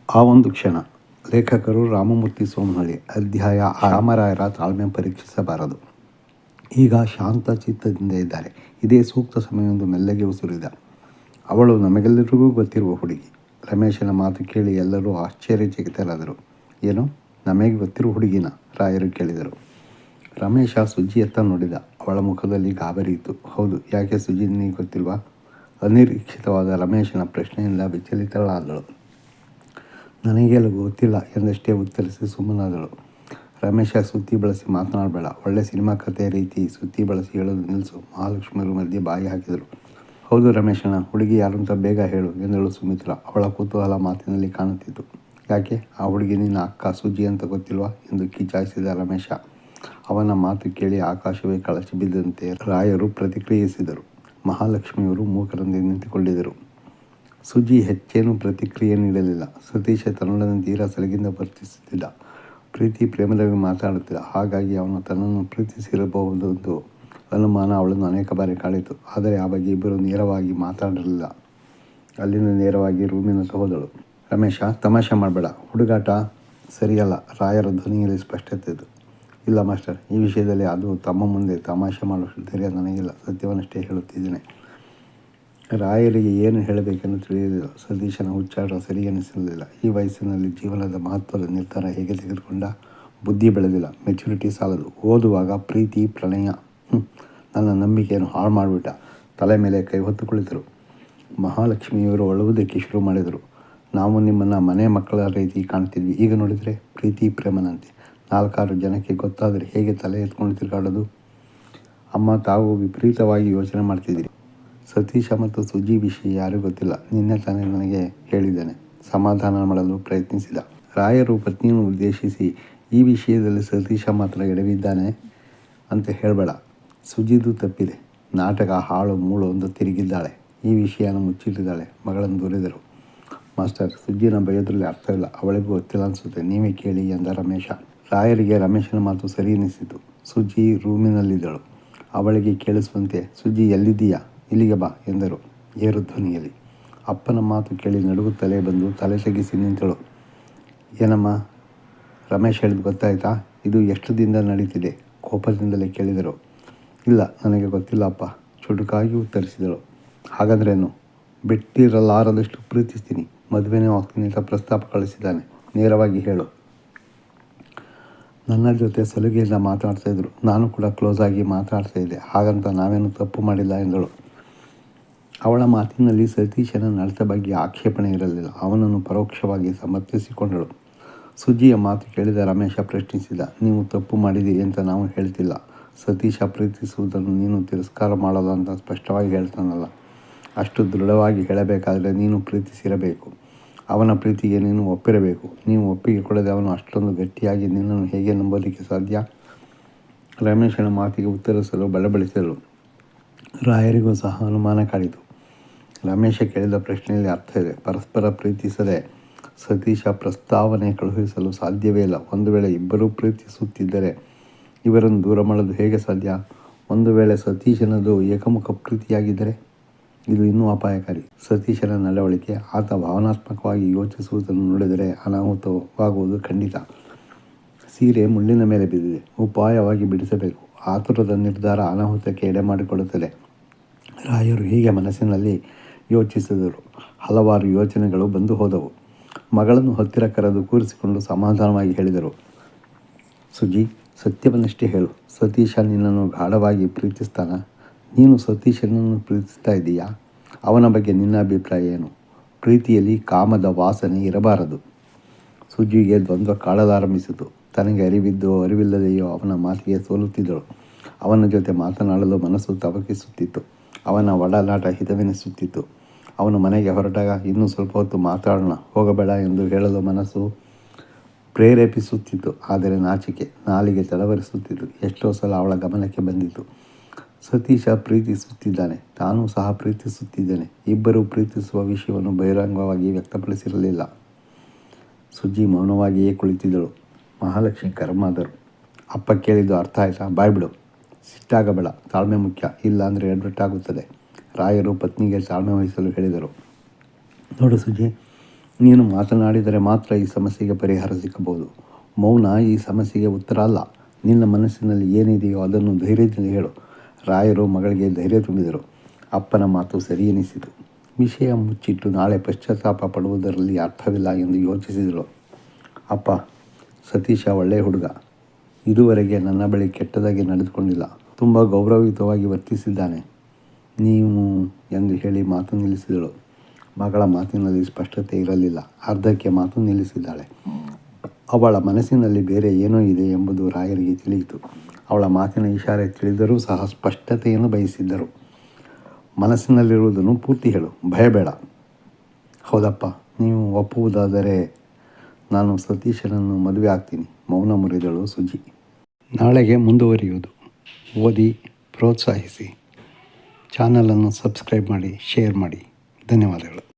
ಆ ಒಂದು ಕ್ಷಣ. ಲೇಖಕರು ರಾಮಮೂರ್ತಿ ಸೋಮನಹಳ್ಳಿ. ಅಧ್ಯಾಯ ರಾಮರಾಯರ ತಾಳ್ಮೆ ಪರೀಕ್ಷಿಸಬಾರದು. ಈಗ ಶಾಂತ ಚಿತ್ತದಿಂದ ಇದ್ದಾರೆ. ಇದೇ ಸೂಕ್ತ ಸಮಯವೆಂದು ಮೆಲ್ಲಗೆ ಉಸಿರಿದ. ಅವಳು ನಮಗೆಲ್ಲರಿಗೂ ಗೊತ್ತಿರುವ ಹುಡುಗಿ. ರಮೇಶನ ಮಾತು ಕೇಳಿ ಎಲ್ಲರೂ ಆಶ್ಚರ್ಯಚಕಿತರಾದರು. ಏನು, ನಮಗೆ ಗೊತ್ತಿರುವ ಹುಡುಗಿನ? ರಾಯರು ಕೇಳಿದರು. ರಮೇಶ ಸುಜ್ಜಿಯತ್ತ ನೋಡಿದ. ಅವಳ ಮುಖದಲ್ಲಿ ಗಾಬರಿ ಇತ್ತು. ಹೌದು, ಯಾಕೆ ಸುಜ್ಜಿ, ನಿನಗೆ ಗೊತ್ತಿಲ್ವಾ? ಅನಿರೀಕ್ಷಿತವಾದ ರಮೇಶನ ಪ್ರಶ್ನೆಯಿಂದ ವಿಚಲಿತಳಾದಳು. ನನಗೆಲ್ಲ ಗೊತ್ತಿಲ್ಲ ಎಂದಷ್ಟೇ ಉತ್ತರಿಸಿ ಸುಮ್ಮನಾದಳು. ರಮೇಶ, ಸುತ್ತಿ ಬಳಸಿ ಮಾತನಾಡಬೇಡ. ಒಳ್ಳೆ ಸಿನಿಮಾ ಕಥೆ ರೀತಿ ಸುತ್ತಿ ಬಳಸಿ ಹೇಳೋದು ನಿಲ್ಲಿಸು. ಮಹಾಲಕ್ಷ್ಮಿಯರು ಮಧ್ಯೆ ಬಾಯಿ ಹಾಕಿದರು. ಹೌದು ರಮೇಶನ ಹುಡುಗಿ ಯಾರಂತ ಬೇಗ ಹೇಳು ಎಂದಳು ಸುಮಿತ್ರ. ಅವಳ ಕುತೂಹಲ ಮಾತಿನಲ್ಲಿ ಕಾಣುತ್ತಿತ್ತು. ಯಾಕೆ, ಆ ಹುಡುಗಿ ನಿನ್ನ ಅಕ್ಕ ಸುಜ್ಜಿ ಅಂತ ಗೊತ್ತಿಲ್ವಾ ಎಂದು ಕಿಚಾಯಿಸಿದ ರಮೇಶ. ಅವನ ಮಾತು ಕೇಳಿ ಆಕಾಶವೇ ಕಳಚಿ ಬಿದ್ದಂತೆ ರಾಯರು ಪ್ರತಿಕ್ರಿಯಿಸಿದರು. ಮಹಾಲಕ್ಷ್ಮಿಯವರು ಮೂಕರಂತೆ ನಿಂತುಕೊಂಡಿದ್ದರು. ಸುಜ್ಜಿ ಹೆಚ್ಚೇನೂ ಪ್ರತಿಕ್ರಿಯೆ ನೀಡಲಿಲ್ಲ. ಸತೀಶ ತನ್ನೊಡನೆ ತೀರಾ ಸಲಿಗೆಯಿಂದ ವರ್ತಿಸುತ್ತಿದ್ದ. ಪ್ರೀತಿ ಪ್ರೇಮದಲ್ಲಿ ಮಾತಾಡುತ್ತಿದ್ದ. ಹಾಗಾಗಿ ಅವನು ತನ್ನನ್ನು ಪ್ರೀತಿಸಿರಬಹುದೆಂದು ಅನುಮಾನ ಅವಳನ್ನು ಅನೇಕ ಬಾರಿ ಕಾಡಿತು. ಆದರೆ ಆ ಬಗ್ಗೆ ಇಬ್ಬರು ನೇರವಾಗಿ ಮಾತಾಡಲಿಲ್ಲ. ಅಲ್ಲಿಂದ ನೇರವಾಗಿ ರೂಮಿನತ್ತ ಹೋದಳು. ರಮೇಶ, ತಮಾಷೆ ಮಾಡಬೇಡ. ಹುಡುಗಾಟ ಸರಿಯಲ್ಲ. ರಾಯರ ಧ್ವನಿಯಲ್ಲಿ ಸ್ಪಷ್ಟತೆ ಇತ್ತು. ಇಲ್ಲ ಮಾಸ್ಟರ್, ಈ ವಿಷಯದಲ್ಲಿ ಅದು ತಮ್ಮ ಮುಂದೆ ತಮಾಷೆ ಮಾಡುವಷ್ಟು ಧೈರ್ಯ ನನಗಿಲ್ಲ. ಸತ್ಯವನ್ನಷ್ಟೇ ಹೇಳುತ್ತಿದ್ದೇನೆ. ರಾಯರಿಗೆ ಏನು ಹೇಳಬೇಕೆಂದು ತಿಳಿಯಲಿಲ್ಲ. ಸತೀಶನ ಹುಚ್ಚಾಟ ಸರಿ ಎನಿಸಲಿಲ್ಲ. ಈ ವಯಸ್ಸಿನಲ್ಲಿ ಜೀವನದ ಮಹತ್ವದ ನಿರ್ಧಾರ ಹೇಗೆ ತೆಗೆದುಕೊಂಡ? ಬುದ್ಧಿ ಬೆಳೆದಿಲ್ಲ, ಮೆಚುರಿಟಿ ಸಾಲದು. ಓದುವಾಗ ಪ್ರೀತಿ ಪ್ರಣಯ, ನನ್ನ ನಂಬಿಕೆಯನ್ನು ಹಾಳು ಮಾಡಿಬಿಟ್ಟ. ತಲೆ ಮೇಲೆ ಕೈ ಹೊತ್ತು ಕುಳಿತರು. ಮಹಾಲಕ್ಷ್ಮಿಯವರು ಅಳುವುದಕ್ಕೆ ಶುರು ಮಾಡಿದರು. ನಾವು ನಿಮ್ಮನ್ನು ಮನೆ ಮಕ್ಕಳ ರೀತಿ ಕಾಣ್ತಿದ್ವಿ. ಈಗ ನೋಡಿದರೆ ಪ್ರೀತಿ ಪ್ರೇಮನಂತೆ. 4-6 ಜನಕ್ಕೆ ಗೊತ್ತಾದರೆ ಹೇಗೆ ತಲೆ ಎತ್ಕೊಂಡು ತಿರುಗಾಡೋದು? ಅಮ್ಮ, ತಾವು ವಿಪರೀತವಾಗಿ ಯೋಚನೆ ಮಾಡ್ತಿದ್ದೀರಿ. ಸತೀಶ ಮತ್ತು ಸುಜ್ಜಿ ವಿಷಯ ಯಾರಿಗೂ ಗೊತ್ತಿಲ್ಲ. ನಿನ್ನೆ ತಾನೇ ನನಗೆ ಹೇಳಿದ್ದೇನೆ. ಸಮಾಧಾನ ಮಾಡಲು ಪ್ರಯತ್ನಿಸಿದ. ರಾಯರು ಪತ್ನಿಯನ್ನು ಉದ್ದೇಶಿಸಿ, ಈ ವಿಷಯದಲ್ಲಿ ಸತೀಶ ಮಾತ್ರ ಎಡವಿದ್ದಾನೆ ಅಂತ ಹೇಳಬೇಡ. ಸುಜ್ಜಿದು ತಪ್ಪಿದೆ. ನಾಟಕ ಹಾಳು ಮೂಳು ಒಂದು ತಿರುಗಿದ್ದಾಳೆ. ಈ ವಿಷಯನ ಮುಚ್ಚಿಟ್ಟಿದ್ದಾಳೆ. ಮಗಳನ್ನು ದೂರಿದರು. ಮಾಸ್ಟರ್, ಸುಜ್ಜಿನ ಬಯೋದ್ರಲ್ಲಿ ಅರ್ಥವಿಲ್ಲ. ಅವಳಿಗೂ ಗೊತ್ತಿಲ್ಲ ಅನಿಸುತ್ತೆ. ನೀವೇ ಕೇಳಿ ಎಂದ ರಮೇಶ. ರಾಯರಿಗೆ ರಮೇಶನ ಮಾತು ಸರಿ ಎನಿಸಿತು. ಸುಜ್ಜಿ ರೂಮಿನಲ್ಲಿದ್ದಳು. ಅವಳಿಗೆ ಕೇಳಿಸುವಂತೆ, ಸುಜ್ಜಿ ಎಲ್ಲಿದ್ದೀಯಾ, ಇಲ್ಲಿಗೆ ಬಾ ಎಂದರು ಏರು ಧ್ವನಿಯಲ್ಲಿ. ಅಪ್ಪನ ಮಾತು ಕೇಳಿ ನಡುಗುತ್ತಲೇ ಬಂದು ತಲೆ ತೆಗೆಸಿ ನಿಂತಳು. ಏನಮ್ಮ, ರಮೇಶ್ ಹೇಳಿದ್ದು ಗೊತ್ತಾಯ್ತಾ? ಇದು ಎಷ್ಟು ದಿನದ ನಡೀತಿದೆ? ಕೋಪದಿಂದಲೇ ಕೇಳಿದರು. ಇಲ್ಲ, ನನಗೆ ಗೊತ್ತಿಲ್ಲ ಅಪ್ಪ, ಚುಟುಕಾಗಿ ಉತ್ತರಿಸಿದಳು. ಹಾಗಾದ್ರೇನು? ಬಿಟ್ಟಿರಲಾರದಷ್ಟು ಪ್ರೀತಿಸ್ತೀನಿ, ಮದುವೆನೇ ಹೋಗ್ತೀನಿ ಅಂತ ಪ್ರಸ್ತಾಪ ಕಳಿಸಿದ್ದಾನೆ. ನೇರವಾಗಿ ಹೇಳು. ನನ್ನ ಜೊತೆ ಸಲುಗೆಯಿಂದ ಮಾತಾಡ್ತಾಯಿದ್ರು. ನಾನು ಕೂಡ ಕ್ಲೋಸ್ ಆಗಿ ಮಾತಾಡ್ತಾಯಿದ್ದೆ. ಹಾಗಂತ ನಾವೇನು ತಪ್ಪು ಮಾಡಿಲ್ಲ ಎಂದಳು. ಅವಳ ಮಾತಿನಲ್ಲಿ ಸತೀಶನ ನಡತೆ ಬಗ್ಗೆ ಆಕ್ಷೇಪಣೆ ಇರಲಿಲ್ಲ. ಅವನನ್ನು ಪರೋಕ್ಷವಾಗಿ ಸಮರ್ಥಿಸಿಕೊಂಡಳು. ಸುಜ್ಜಿಯ ಮಾತು ಕೇಳಿದ ರಮೇಶ ಪ್ರಶ್ನಿಸಿದ. ನೀವು ತಪ್ಪು ಮಾಡಿದ್ದೀರಿ ಅಂತ ನಾವು ಹೇಳ್ತಿಲ್ಲ. ಸತೀಶ ಪ್ರೀತಿಸುವುದನ್ನು ನೀನು ತಿರಸ್ಕಾರ ಮಾಡೋಲ್ಲ ಅಂತ ಸ್ಪಷ್ಟವಾಗಿ ಹೇಳ್ತಾನಲ್ಲ. ಅಷ್ಟು ದೃಢವಾಗಿ ಹೇಳಬೇಕಾದರೆ ನೀನು ಪ್ರೀತಿಸಿರಬೇಕು. ಅವನ ಪ್ರೀತಿಗೆ ನೀನು ಒಪ್ಪಿರಬೇಕು. ನೀವು ಒಪ್ಪಿಗೆ ಕೊಡದೆ ಅವನು ಅಷ್ಟೊಂದು ಗಟ್ಟಿಯಾಗಿ ನಿನ್ನನ್ನು ಹೇಗೆ ನಂಬಲಿಕ್ಕೆ ಸಾಧ್ಯ? ರಮೇಶನ ಮಾತಿಗೆ ಉತ್ತರಿಸಲು ಬಡಬಡಿಸಲು ರಾಯರಿಗೂ ಸಹ ಅನುಮಾನ ಕಾಡಿತು. ರಮೇಶ ಕೇಳಿದ ಪ್ರಶ್ನೆಯಲ್ಲಿ ಅರ್ಥ ಇದೆ. ಪರಸ್ಪರ ಪ್ರೀತಿಸದೆ ಸತೀಶ ಪ್ರಸ್ತಾವನೆ ಕಳುಹಿಸಲು ಸಾಧ್ಯವೇ ಇಲ್ಲ. ಒಂದು ವೇಳೆ ಇಬ್ಬರೂ ಪ್ರೀತಿಸುತ್ತಿದ್ದರೆ ಇವರನ್ನು ದೂರ ಮಾಡಲು ಹೇಗೆ ಸಾಧ್ಯ? ಒಂದು ವೇಳೆ ಸತೀಶನದು ಏಕಮುಖ ಪ್ರೀತಿಯಾಗಿದ್ದರೆ ಇದು ಇನ್ನೂ ಅಪಾಯಕಾರಿ. ಸತೀಶನ ನಡವಳಿಕೆ, ಆತ ಭಾವನಾತ್ಮಕವಾಗಿ ಯೋಚಿಸುವುದನ್ನು ನೋಡಿದರೆ ಅನಾಹುತವಾಗುವುದು ಖಂಡಿತ. ಸೀರೆ ಮುಳ್ಳಿನ ಮೇಲೆ ಬಿದ್ದಿದೆ. ಉಪಾಯವಾಗಿ ಬಿಡಿಸಬೇಕು. ಆತುರದ ನಿರ್ಧಾರ ಅನಾಹುತಕ್ಕೆ ಎಡೆಮಾಡಿಕೊಡುತ್ತದೆ. ರಾಯರು ಹೀಗೆ ಮನಸ್ಸಿನಲ್ಲಿ ಯೋಚಿಸಿದರು. ಹಲವಾರು ಯೋಚನೆಗಳು ಬಂದು ಹೋದವು. ಮಗಳನ್ನು ಹತ್ತಿರ ಕರೆದು ಕೂರಿಸಿಕೊಂಡು ಸಮಾಧಾನವಾಗಿ ಹೇಳಿದರು. ಸುಜ್ಜಿ, ಸತ್ಯವನ್ನಷ್ಟೇ ಹೇಳು. ಸತೀಶ ನಿನ್ನನ್ನು ಗಾಢವಾಗಿ ಪ್ರೀತಿಸ್ತಾನ? ನೀನು ಸತೀಶನನ್ನು ಪ್ರೀತಿಸ್ತಾ ಇದ್ದೀಯಾ? ಅವನ ಬಗ್ಗೆ ನಿನ್ನ ಅಭಿಪ್ರಾಯ ಏನು? ಪ್ರೀತಿಯಲ್ಲಿ ಕಾಮದ ವಾಸನೆ ಇರಬಾರದು. ಸುಜ್ಜಿಗೆ ದ್ವಂದ್ವ ಕಾಡಲಾರಂಭಿಸಿತು. ತನಗೆ ಅರಿವಿದ್ದೋ ಅರಿವಿಲ್ಲದೆಯೋ ಅವನ ಮಾತಿಗೆ ಸೋಲುತ್ತಿದ್ದಳು. ಅವನ ಜೊತೆ ಮಾತನಾಡಲು ಮನಸ್ಸು ತವಕಿಸುತ್ತಿತ್ತು. ಅವನ ಒಡನಾಟ ಹಿತವೆನಿಸುತ್ತಿತ್ತು. ಅವನು ಮನೆಗೆ ಹೊರಟಾಗ ಇನ್ನೂ ಸ್ವಲ್ಪ ಹೊತ್ತು ಮಾತಾಡೋಣ, ಹೋಗಬೇಡ ಎಂದು ಹೇಳಲು ಮನಸ್ಸು ಪ್ರೇರೇಪಿಸುತ್ತಿತ್ತು. ಆದರೆ ನಾಚಿಕೆ ನಾಲಿಗೆ ತಡವರಿಸುತ್ತಿತ್ತು. ಎಷ್ಟೋ ಸಲ ಅವಳ ಗಮನಕ್ಕೆ ಬಂದಿತು. ಸತೀಶ ಪ್ರೀತಿಸುತ್ತಿದ್ದಾನೆ, ತಾನೂ ಸಹ ಪ್ರೀತಿಸುತ್ತಿದ್ದೇನೆ. ಇಬ್ಬರೂ ಪ್ರೀತಿಸುವ ವಿಷಯವನ್ನು ಬಹಿರಂಗವಾಗಿ ವ್ಯಕ್ತಪಡಿಸಿರಲಿಲ್ಲ. ಸುಜ್ಜಿ ಮೌನವಾಗಿಯೇ ಕುಳಿತಿದ್ದಳು. ಮಹಾಲಕ್ಷ್ಮಿ ಕರ್ಮಾದರು. ಅಪ್ಪ ಕೇಳಿದ್ದು ಅರ್ಥ ಆಯ್ತಾ? ಬಾಯ್ಬಿಡು. ಸಿಟ್ಟಾಗಬೇಡ. ತಾಳ್ಮೆ ಮುಖ್ಯ. ಇಲ್ಲ ಅಂದರೆ ಎಡ್ವಟ್ಟಾಗುತ್ತದೆ. ರಾಯರು ಪತ್ನಿಗೆ ತಾಳ್ಮೆ ವಹಿಸಲು ಹೇಳಿದರು. ನೋಡು ಸುಜ್ಜಿ, ನೀನು ಮಾತನಾಡಿದರೆ ಮಾತ್ರ ಈ ಸಮಸ್ಯೆಗೆ ಪರಿಹಾರ ಸಿಕ್ಕಬಹುದು. ಮೌನ ಈ ಸಮಸ್ಯೆಗೆ ಉತ್ತರ ಅಲ್ಲ. ನಿನ್ನ ಮನಸ್ಸಿನಲ್ಲಿ ಏನಿದೆಯೋ ಅದನ್ನು ಧೈರ್ಯದಿಂದ ಹೇಳು. ರಾಯರು ಮಗಳಿಗೆ ಧೈರ್ಯ ತುಂಬಿದರು. ಅಪ್ಪನ ಮಾತು ಸರಿ ಎನಿಸಿತು. ವಿಷಯ ಮುಚ್ಚಿಟ್ಟು ನಾಳೆ ಪಶ್ಚಾತ್ತಾಪ ಪಡುವುದರಲ್ಲಿ ಅರ್ಥವಿಲ್ಲ ಎಂದು ಯೋಚಿಸಿದಳು. ಅಪ್ಪ, ಸತೀಶ ಒಳ್ಳೆಯ ಹುಡುಗ. ಇದುವರೆಗೆ ನನ್ನ ಬಳಿ ಕೆಟ್ಟದಾಗಿ ನಡೆದುಕೊಂಡಿಲ್ಲ. ತುಂಬ ಗೌರವಯುತವಾಗಿ ವರ್ತಿಸಿದ್ದಾನೆ. ನೀವು ಎಂದು ಹೇಳಿ ಮಾತು ನಿಲ್ಲಿಸಿದಳು. ಮಗಳ ಮಾತಿನಲ್ಲಿ ಸ್ಪಷ್ಟತೆ ಇರಲಿಲ್ಲ. ಅರ್ಧಕ್ಕೆ ಮಾತು ನಿಲ್ಲಿಸಿದ್ದಾಳೆ. ಅವಳ ಮನಸ್ಸಿನಲ್ಲಿ ಬೇರೆ ಏನೋ ಇದೆ ಎಂಬುದು ರಾಯರಿಗೆ ತಿಳಿಯಿತು. ಅವಳ ಮಾತಿನ ಇಶಾರೆ ತಿಳಿದರೂ ಸಹ ಸ್ಪಷ್ಟತೆಯನ್ನು ಬಯಸಿದ್ದರು. ಮನಸ್ಸಿನಲ್ಲಿರುವುದನ್ನು ಪೂರ್ತಿ ಹೇಳು, ಭಯಬೇಡ. ಹೌದಪ್ಪ, ನೀವು ಒಪ್ಪುವುದಾದರೆ ನಾನು ಸತೀಶನನ್ನು ಮದುವೆ ಆಗ್ತೀನಿ. ಮೌನ ಮುರಿದಳು ಸುಜಿ. ನಾಳೆಗೆ ಮುಂದುವರಿಯುವುದು. ಓದಿ ಪ್ರೋತ್ಸಾಹಿಸಿ. ಚಾನಲನ್ನು ಸಬ್ಸ್ಕ್ರೈಬ್ ಮಾಡಿ, ಶೇರ್ ಮಾಡಿ. ಧನ್ಯವಾದಗಳು.